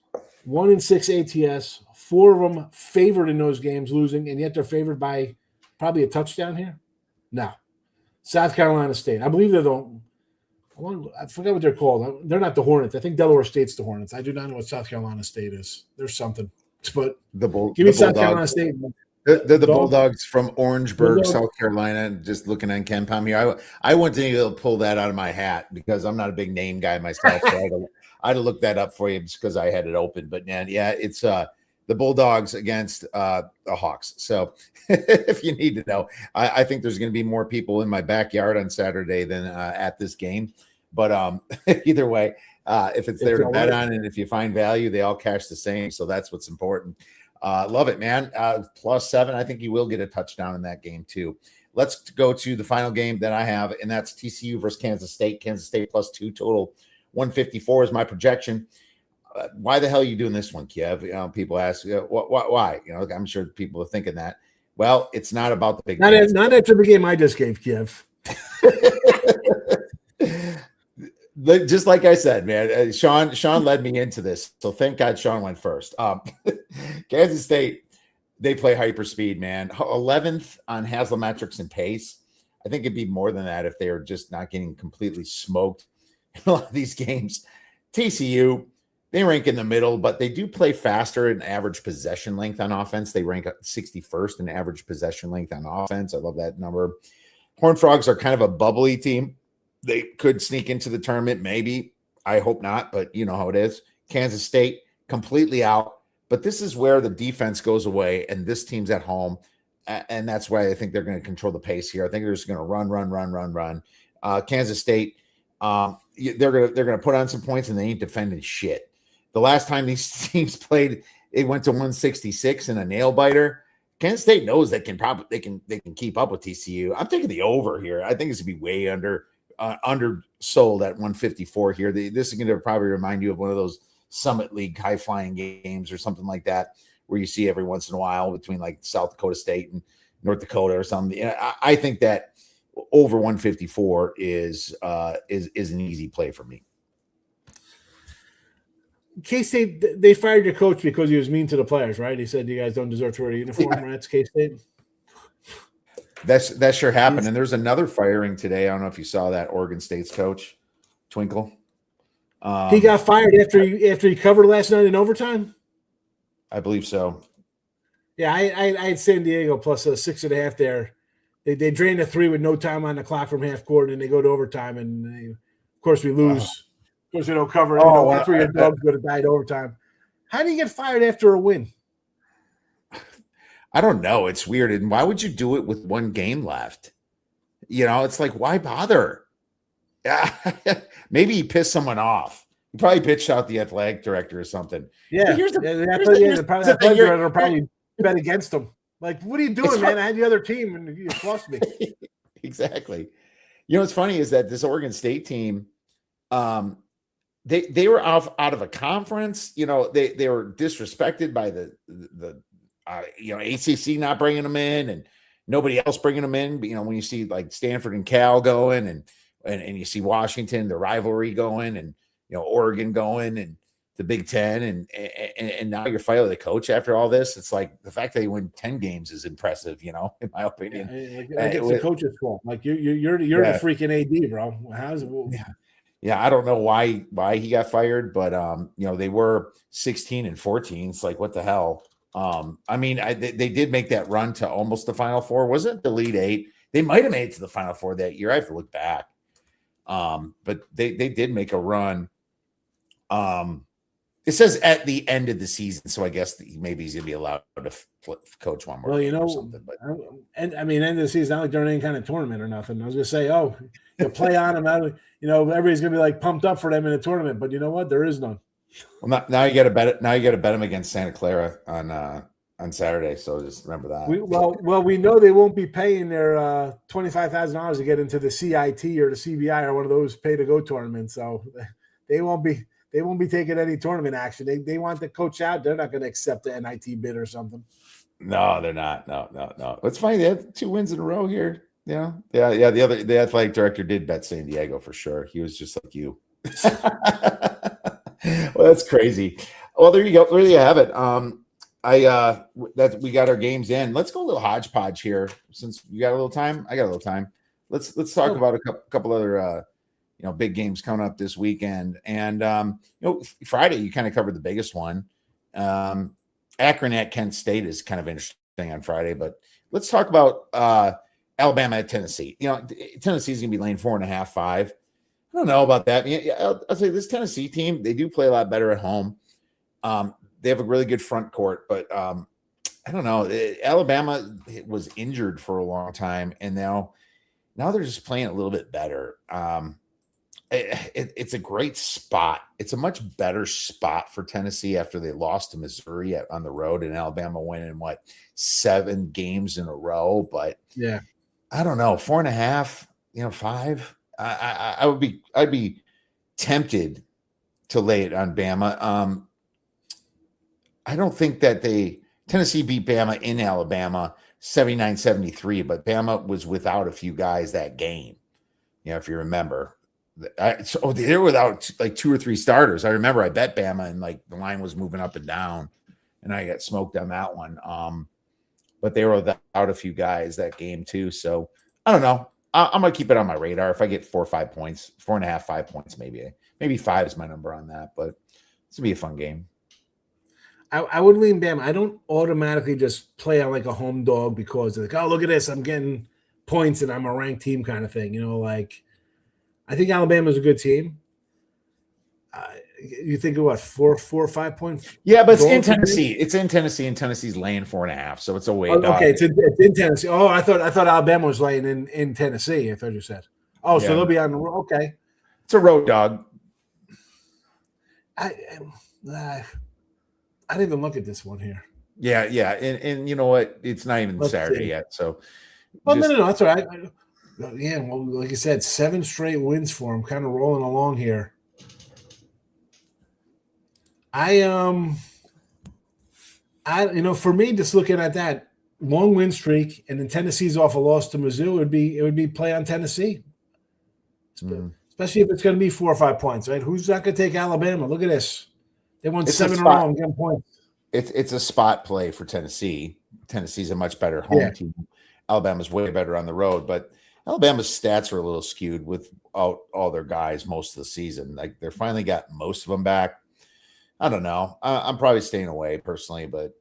1-6 ATS, 4 of them favored in those games, losing, and yet they're favored by probably a touchdown here. No. South Carolina State. I believe I forgot what they're called. They're not the Hornets. I think Delaware State's the Hornets. I do not know what South Carolina State is. There's something. But give me South Carolina State. They're the Bulldogs from Orangeburg, South Carolina. Just looking on KenPom here. I went to pull that out of my hat because I'm not a big name guy myself. So I had to look that up for you just because I had it open. But man, yeah, it's the Bulldogs against the Hawks. So if you need to know, I think there's going to be more people in my backyard on Saturday than at this game. But either way, if it's there to bet on and if you find value, they all cash the same. So that's what's important. Love it, man. +7. I think you will get a touchdown in that game too. Let's go to the final game that I have, and that's TCU versus Kansas State. Kansas State +2 total. 154 is my projection. Why the hell are you doing this one, Kiev? People ask, why? I'm sure people are thinking that. Well, it's not about the big. Not after the game I just gave Kiev. Just like I said, man, Sean led me into this, so thank God Sean went first. Kansas State, they play hyperspeed, man. 11th on Haslametrics and pace. I think it'd be more than that if they are just not getting completely smoked in a lot of these games. TCU, they rank in the middle, but they do play faster in average possession length on offense. They rank 61st in average possession length on offense. I love that number. Horned Frogs are kind of a bubbly team. They could sneak into the tournament, maybe. I hope not, but you know how it is. Kansas State, completely out. But this is where the defense goes away, and this team's at home. And that's why I think they're going to control the pace here. I think they're just going to run. Kansas State, they're going to put on some points, and they ain't defending shit. The last time these teams played, it went to 166 in a nail biter. Kansas State knows they can keep up with TCU. I'm taking the over here. I think it's going to be way undersold at 154 here. This is going to probably remind you of one of those Summit League high flying games or something like that, where you see every once in a while between like South Dakota State and North Dakota or something. I think that over 154 is an easy play for me. K-State, they fired your coach because he was mean to the players, right? He said you guys don't deserve to wear a uniform, right? It's K-State. That sure happened. And there's another firing today. I don't know if you saw that. Oregon State's coach, Twinkle. He got fired after he covered last night in overtime? I believe so. Yeah, I had San Diego plus a 6.5 there. They drained a 3 with no time on the clock from half court, and they go to overtime, and of course we lose. Of course we don't cover. That's where your dogs would have died overtime. How do you get fired after a win? I don't know. It's weird. And why would you do it with one game left? It's like, why bother? Maybe he pissed someone off. He probably pitched out the athletic director or something. Yeah. The athletic director probably bet against him. Like, what are you doing, man? I had the other team and you lost me. Exactly. What's funny is that this Oregon State team, they were out of a conference. They were disrespected by the ACC not bringing them in and nobody else bringing them in. But, when you see like Stanford and Cal going and you see Washington, the rivalry going, and Oregon going, and the Big Ten, and now you're fighting the coach after all this. It's like the fact that he won 10 games is impressive, in my opinion. It's the coach's fault. Like you're the freaking AD, bro. How's it? Yeah, I don't know why he got fired, but they were 16 and 14. It's like, what the hell? They did make that run to almost the Final Four. Wasn't the Elite Eight? They might have made it to the Final Four that year. I have to look back. But they did make a run. It says at the end of the season, so I guess maybe he's gonna be allowed to coach one more. Well, or something. But end of the season, not like during any kind of tournament or nothing. I was gonna say, you play on them. Everybody's gonna be like pumped up for them in a tournament, but you know what? There is none. Well, now you got to bet it. Now you got to bet them against Santa Clara on Saturday. So just remember that. We know they won't be paying their $25,000 to get into the CIT or the CBI or one of those pay to go tournaments. So they won't be taking any tournament action. They want the coach out. They're not going to accept the NIT bid or something. No, they're not. No. It's funny. They have 2 wins in a row here. Yeah. The athletic director did bet San Diego for sure. He was just like you. Well, that's crazy. Well, there you go. There you have it. We got our games in. Let's go a little hodgepodge here. Since you got a little time, I got a little time. Let's talk about a couple other big games coming up this weekend. And Friday you kind of covered the biggest one. Akron at Kent State is kind of interesting on Friday, but let's talk about Alabama at Tennessee. Tennessee's gonna be laying 4.5, 5. I don't know about that. I'll say this Tennessee team, they do play a lot better at home. They have a really good front court, but I don't know. Alabama was injured for a long time, and now they're just playing a little bit better. It's a great spot. It's a much better spot for Tennessee after they lost to Missouri on the road, and Alabama winning 7 games in a row. But yeah, I don't know, 4.5, 5. I'd be tempted to lay it on Bama. I don't think that Tennessee beat Bama in Alabama 79-73, but Bama was without a few guys that game. If you remember. They were without like 2 or 3 starters. I remember I bet Bama and like the line was moving up and down, and I got smoked on that one. But they were without a few guys that game too. So I don't know. I'm gonna keep it on my radar. If I get 4 or 5 points, 4.5, 5 points, maybe 5 is my number on that. But it's gonna be a fun game. I would lean Bama. I don't automatically just play on like a home dog because like, oh, look at this, I'm getting points and I'm a ranked team kind of thing. Like. I think Alabama's a good team. You think of what, 4 or 5 points? Yeah, but it's in Tennessee. It's in Tennessee, and Tennessee's laying 4.5, so it's a way. Okay, it's in Tennessee. Oh, I thought Alabama was laying in Tennessee. I thought you said. Oh, yeah. So they'll be on the road. Okay, it's a road dog. I didn't even look at this one here. Yeah, and you know what? It's not even Saturday yet, so. No, that's all right. Yeah, well, like I said, 7 straight wins for him, kind of rolling along here. For me, just looking at that long win streak, and then Tennessee's off a loss to Mizzou, it would be play on Tennessee, especially if it's going to be 4 or 5 points, right? Who's not going to take Alabama? Look at this; they won 7 in a row and getting points. It's a spot play for Tennessee. Tennessee's a much better home team. Alabama's way better on the road, but Alabama's stats are a little skewed without all their guys most of the season. Like they're finally got most of them back. I don't know. I'm probably staying away personally, but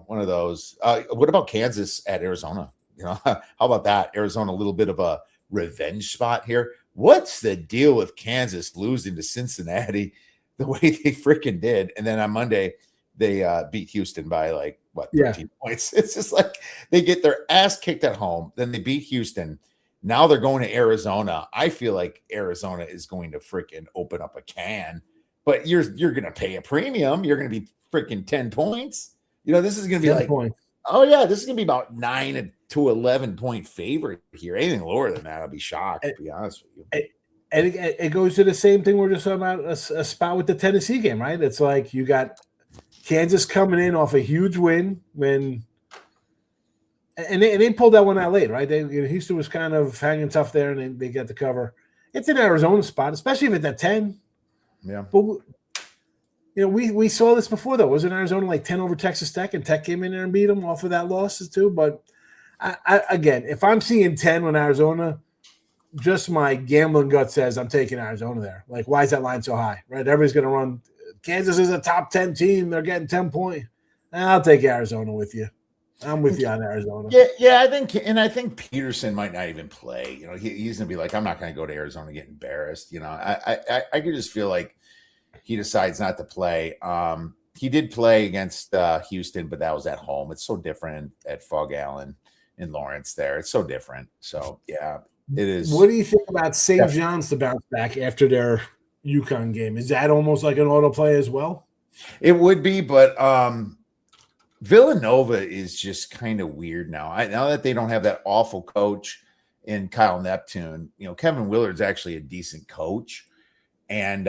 one of those. What about Kansas at Arizona? How about that? Arizona, a little bit of a revenge spot here. What's the deal with Kansas losing to Cincinnati the way they freaking did? And then on Monday, they beat Houston by 13 points. It's just like they get their ass kicked at home. Then they beat Houston. Now they're going to Arizona. I feel like Arizona is going to freaking open up a can, but you're going to pay a premium. You're going to be freaking 10 points. This is going to be like, points. Oh yeah, this is going to be about 9 to 11 point favorite here. Anything lower than that, I'll be shocked, to be honest with you. And it goes to the same thing we're just talking about, a spot with the Tennessee game, right? It's like you got Kansas coming in off a huge win and they pulled that one out late, right? Houston was kind of hanging tough there, and they got the cover. It's an Arizona spot, especially if it's at 10. Yeah. But we saw this before though. Wasn't Arizona like 10 over Texas Tech, and Tech came in there and beat them off of that losses too? But again, if I'm seeing 10 when Arizona, just my gambling gut says I'm taking Arizona there. Like, why is that line so high? Right? Everybody's going to run. Kansas is a top 10 team. They're getting 10 points. I'll take Arizona with you. I'm with you on Arizona. Yeah. I think Peterson might not even play. He's gonna be like, I'm not gonna go to Arizona and get embarrassed. I could just feel like he decides not to play. He did play against Houston, but that was at home. It's so different at Fog Allen in Lawrence. There, it's so different. So yeah, it is. What do you think about St. John's to bounce back after their UConn game? Is that almost like an auto play as well? It would be, but Villanova is just kind of weird now. Now that they don't have that awful coach in Kyle Neptune, Kevin Willard's actually a decent coach, and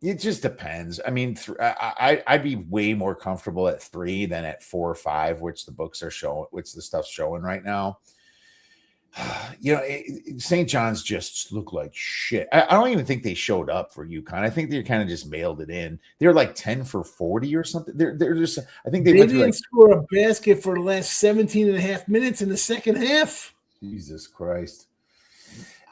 it just depends. I mean, I'd be way more comfortable at 3 than at 4 or 5, which the books are showing, which the stuff's showing right now. St. John's just look like shit. I don't even think they showed up for UConn. I think they kind of just mailed it in. They're like 10 for 40 or something. They're just, I think they didn't score a basket for the last 17 and a half minutes in the second half. Jesus Christ.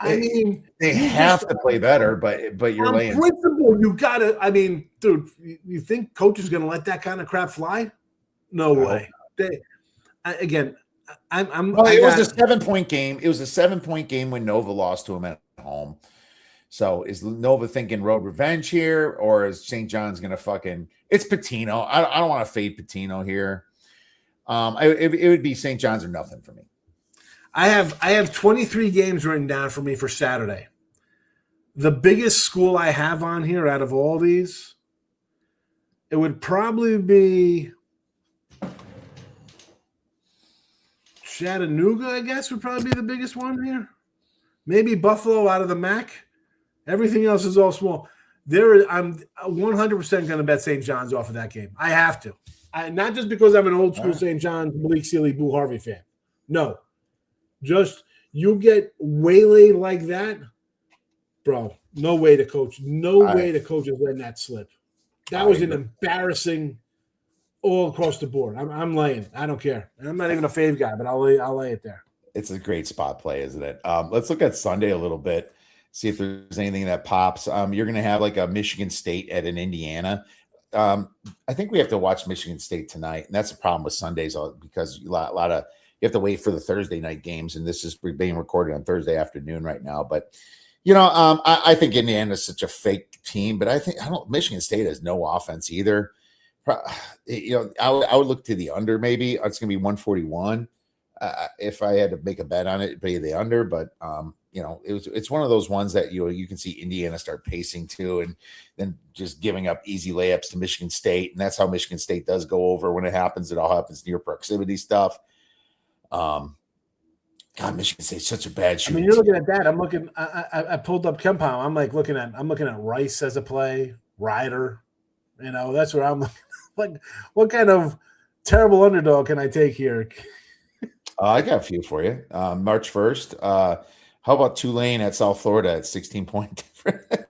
They have to play better, but you're laying. On principle, you got to. I mean, dude, you think coach is going to let that kind of crap fly? No way. It was a 7-point game. It was a 7-point game when Nova lost to him at home. So is Nova thinking road revenge here, or is St. John's going to fucking? It's Patino. I don't want to fade Patino here. It would be St. John's or nothing for me. I have 23 games written down for me for Saturday. The biggest school I have on here out of all these, it would probably be Chattanooga, I guess, would probably be the biggest one here. Maybe Buffalo out of the MAC. Everything else is all small. I'm 100% going to bet St. John's off of that game. I have to. Not just because I'm an old school St. John's, Malik Sealy, Boo Harvey fan. No. Just you get waylaid like that, bro. No way to coach. No way the coach is letting that slip. That was an embarrassing all across the board. I'm laying. I don't care. And I'm not even a fave guy, but I'll lay it there. It's a great spot play, isn't it? Let's look at Sunday a little bit, see if there's anything that pops. You're going to have like a Michigan State at an Indiana. I think we have to watch Michigan State tonight, and that's the problem with Sundays because a lot of you have to wait for the Thursday night games, and this is being recorded on Thursday afternoon right now. But I think Indiana is such a fake team, but Michigan State has no offense either. I would look to the under. Maybe it's going to be 141. If I had to make a bet on it, it'd be the under. But it's one of those ones that you can see Indiana start pacing to, and then just giving up easy layups to Michigan State, and that's how Michigan State does go over when it happens. It all happens near proximity stuff. God, Michigan State's such a bad shooting. I mean, you're looking at that. I'm looking. I pulled up Kempom. I'm looking at Rice as a play, Ryder. That's where I'm like. What kind of terrible underdog can I take here? I got a few for you. March 1st. How about Tulane at South Florida at 16-point difference?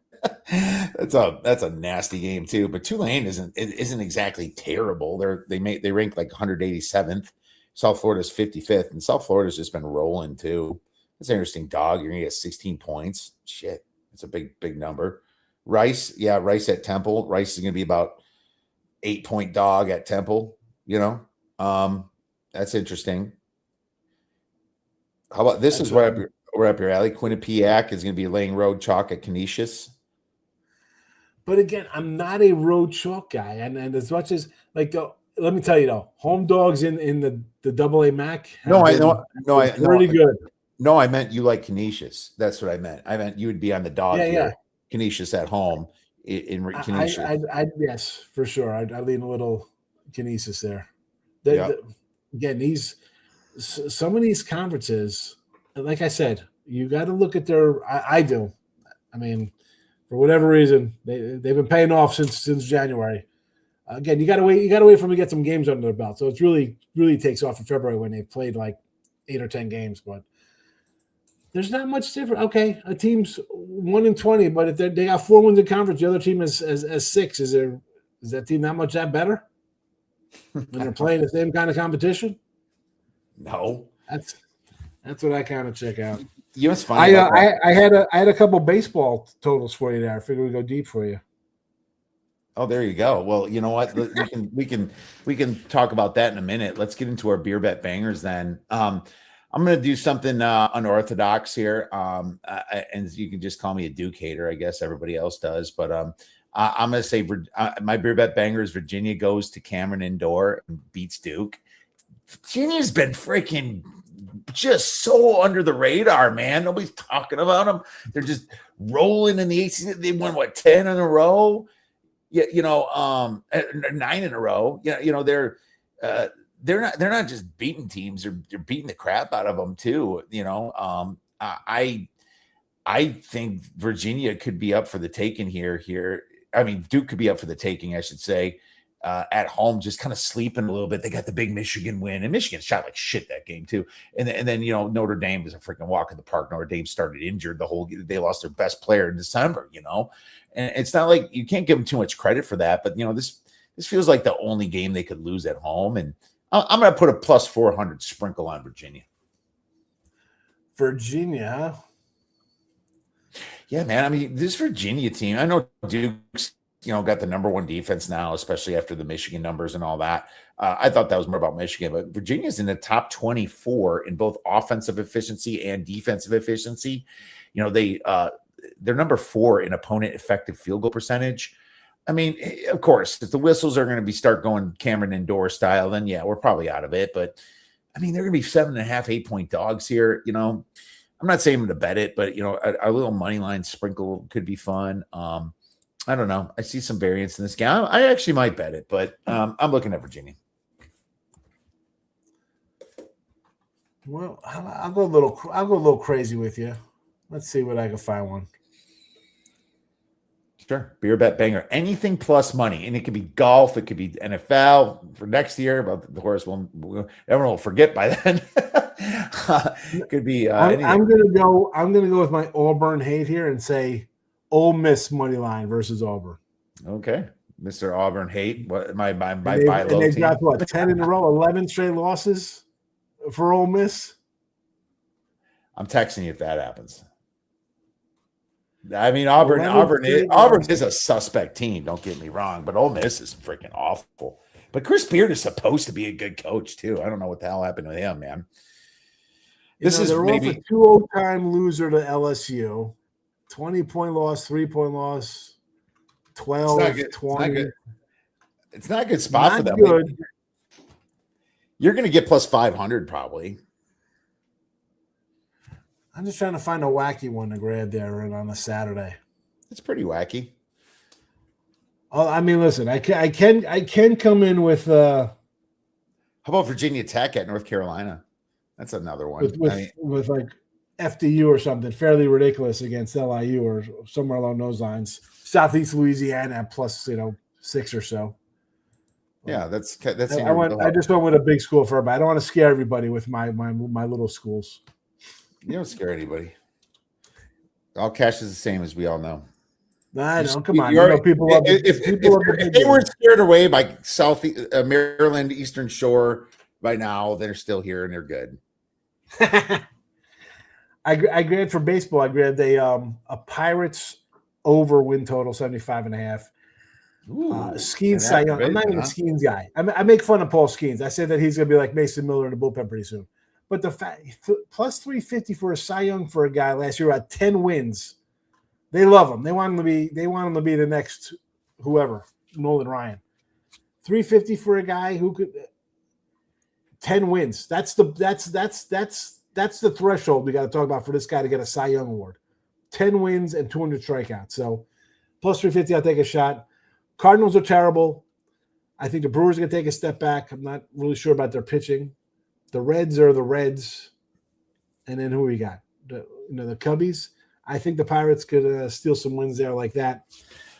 That's a nasty game too. But Tulane isn't exactly terrible. They rank like 187th. South Florida's 55th, and South Florida's just been rolling too. That's an interesting dog. You're gonna get 16 points. Shit, it's a big number. Rice at Temple. Rice is gonna be about 8-point dog at Temple. That's interesting. How about this? Is right up your alley. Quinnipiac is going to be laying road chalk at Canisius. But again, I'm not a road chalk guy, and as much as let me tell you though, home dogs in the AA MAC. Pretty good. No, I meant you like Canisius. That's what I meant. I meant you would be on the dog here. Yeah. Canisius at home in Canisius. Yes, for sure. I'd lean a little Canisius there. Again, some of these conferences, like I said, you got to look at their. I do. I mean, for whatever reason, they've been paying off since January. Again, you got to wait. You got to wait for them to get some games under their belt. So it's really takes off in February when they've played like 8 or 10 games. But there's not much different. Okay, a team's 1-20, but if they got 4 wins in conference, the other team is 6. Is that team that better? When they're playing the same kind of competition? No, that's what I kind of check out. You know what's funny? I had a couple baseball totals for you there. I figured we'd go deep for you. Oh, there you go. Well, you know what? We can talk about that in a minute. Let's get into our beer bet bangers then. I'm going to do something unorthodox here, and you can just call me a Duke hater. I guess everybody else does, but I'm going to say my beer bet banger is Virginia goes to Cameron Indoor and beats Duke. Virginia's been freaking just so under the radar, man. Nobody's talking about them. They're just rolling in the ACC. They won 10 in a row. Yeah, 9 in a row. Yeah, they're not just beating teams; they're beating the crap out of them too. I think Virginia could be up for the taking here. I mean, Duke could be up for the taking, I should say. At home, just kind of sleeping a little bit. They got the big Michigan win, and Michigan shot like shit that game too. And then Notre Dame was a freaking walk in the park. Notre Dame started injured they lost their best player in December. And it's not like you can't give them too much credit for that. But this feels like the only game they could lose at home, and I'm going to put a plus 400 sprinkle on Virginia. Virginia, yeah, man. I mean, this Virginia team. I know Duke's got the number 1 defense now, especially after the Michigan numbers and all that. I thought that was more about Michigan, but Virginia's in the top 24 in both offensive efficiency and defensive efficiency. They're number 4 in opponent effective field goal percentage. I mean, of course, if the whistles are going to start going Cameron Indoor style, then yeah, we're probably out of it. But I mean, they're going to be 7.5, 8-point dogs here. I'm not saying to bet it, but a little money line sprinkle could be fun. I don't know. I see some variance in this game. I actually might bet it, but I'm looking at Virginia. Well, I'll go a little crazy with you. Let's see what I can find one. Sure. Beer bet banger. Anything plus money. And it could be golf. It could be NFL for next year. But the horse everyone will forget by then. Could be I'm anything. gonna go with my Auburn hate here and say Ole Miss money line versus Auburn. Okay. Mr. Auburn hate. What my buy And low they team. got what 10 in a row, 11 straight losses for Ole Miss. I'm texting you if that happens. I mean, Auburn is a suspect team. Don't get me wrong, but Ole Miss is freaking awful. But Chris Beard is supposed to be a good coach too. I don't know what the hell happened to him, man. They're maybe a 2-0 loser to LSU, 20-point loss, 3-point loss, 12, 20. It's not a good spot for them. Good. You're going to get plus 500 probably. I'm just trying to find a wacky one to grab there on a Saturday. It's pretty wacky. Oh, I mean, listen, I can come in with. How about Virginia Tech at North Carolina? That's another one. With like FDU or something fairly ridiculous against LIU or somewhere along those lines. Southeast Louisiana at plus 6 or so. Yeah, that's. I just went with a big school for everybody. I don't want to scare everybody with my little schools. You don't scare anybody. All cash is the same, as we all know. I know. Come on. If they weren't scared away by South Maryland, Eastern Shore by now, they're still here and they're good. I grabbed for baseball. I grabbed a Pirates over win total 75.5. Skeens Cy Young. I'm not even a Skeens guy. I make fun of Paul Skeens. I say that he's going to be like Mason Miller in the bullpen pretty soon. But the fact plus 350 for a Cy Young for a guy last year had 10 wins. They love him. They want him to be the next whoever, Nolan Ryan. 350 for a guy who could 10 wins. That's the threshold we got to talk about for this guy to get a Cy Young award. 10 wins and 200 strikeouts. So plus 350, I'll take a shot. Cardinals are terrible. I think the Brewers are going to take a step back. I'm not really sure about their pitching. The Reds are the Reds. And then who we got? The Cubbies. I think the Pirates could steal some wins there like that.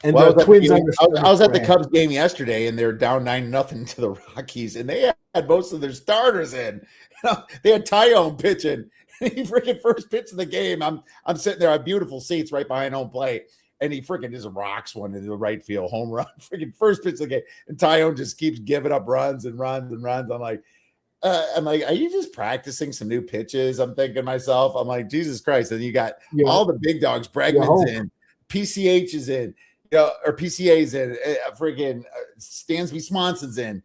And the Twins. I was at the Cubs game yesterday, and they're down 9-0 to the Rockies, and they had most of their starters in. They had Tyone pitching. He freaking first pitch of the game. I'm sitting there on beautiful seats right behind home plate, and he freaking just rocks one into the right field home run. Freaking first pitch of the game, and Tyone just keeps giving up runs and runs and runs. I'm like, are you just practicing some new pitches? I'm thinking to myself, I'm like, Jesus Christ. And you got all the big dogs, Bregman's in, PCH is in, or PCA's in, freaking Stansby Swanson's in.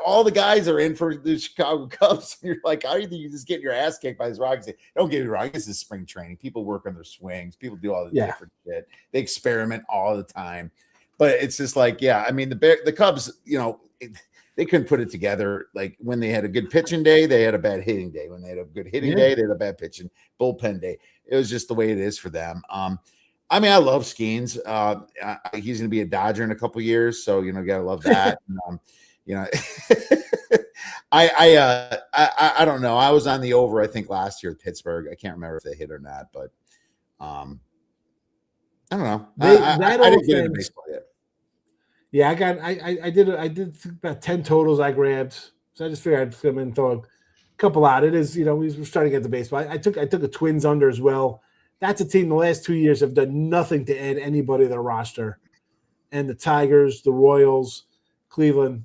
All the guys are in for the Chicago Cubs. And you're like, how do you just get your ass kicked by this Rockies? Don't get me wrong. This is spring training. People work on their swings. People do all the different shit. They experiment all the time. But it's just like, I mean, the Cubs, they couldn't put it together. Like when they had a good pitching day, they had a bad hitting day. When they had a good hitting day, they had a bad pitching bullpen day. It was just the way it is for them. I mean, I love Skeens. He's going to be a Dodger in a couple years, so gotta love that. I don't know. I was on the over, I think, last year at Pittsburgh. I can't remember if they hit or not, but I don't know. I didn't get into baseball yet. Yeah, I did about 10 totals I grabbed. So I just figured I'd come in and throw a couple out. It is, we're starting to get the baseball. I took a Twins under as well. That's a team the last 2 years have done nothing to add anybody to their roster. And the Tigers, the Royals, Cleveland.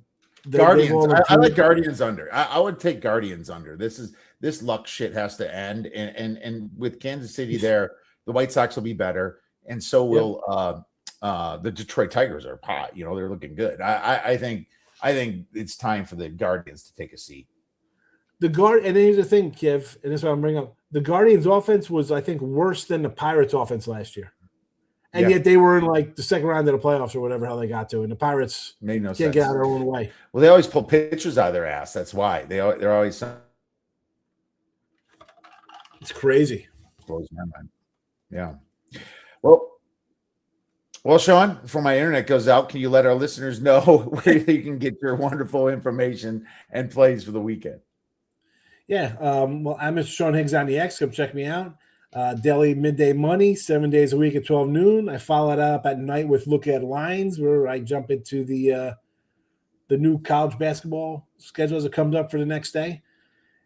Guardians. I like Guardians under. I would take Guardians under. This luck shit has to end. And with Kansas City there, the White Sox will be better. And so will the Detroit Tigers are pot. They're looking good. I think it's time for the Guardians to take a seat. And then here's the thing, Kiev, and this is what I'm bringing up. The Guardians' offense was, I think, worse than the Pirates' offense last year, and yet they were in like the second round of the playoffs or whatever hell they got to, and the Pirates made no can't sense. Get out of their own way. Well, they always pull pitchers out of their ass. That's why they're always. It's crazy. Blows my mind. Yeah. Well, Sean, before my internet goes out, can you let our listeners know where you can get your wonderful information and plays for the weekend? Yeah. Well, I'm Mr. Sean Higgs on the X. Come check me out. Daily midday money, 7 days a week at 12 noon. I follow it up at night with Look at Lines, where I jump into the new college basketball schedule as it comes up for the next day.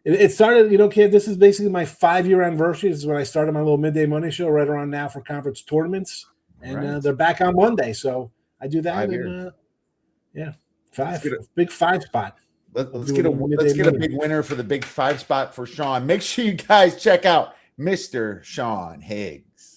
It started, Kid, this is basically my 5-year anniversary. This is when I started my little midday money show right around now for conference tournaments. And they're back on Monday. So I do that. 5 years. Yeah, big 5 spot. Let's get a big winner for the big 5 spot for Sean. Make sure you guys check out Mr. Sean Higgs.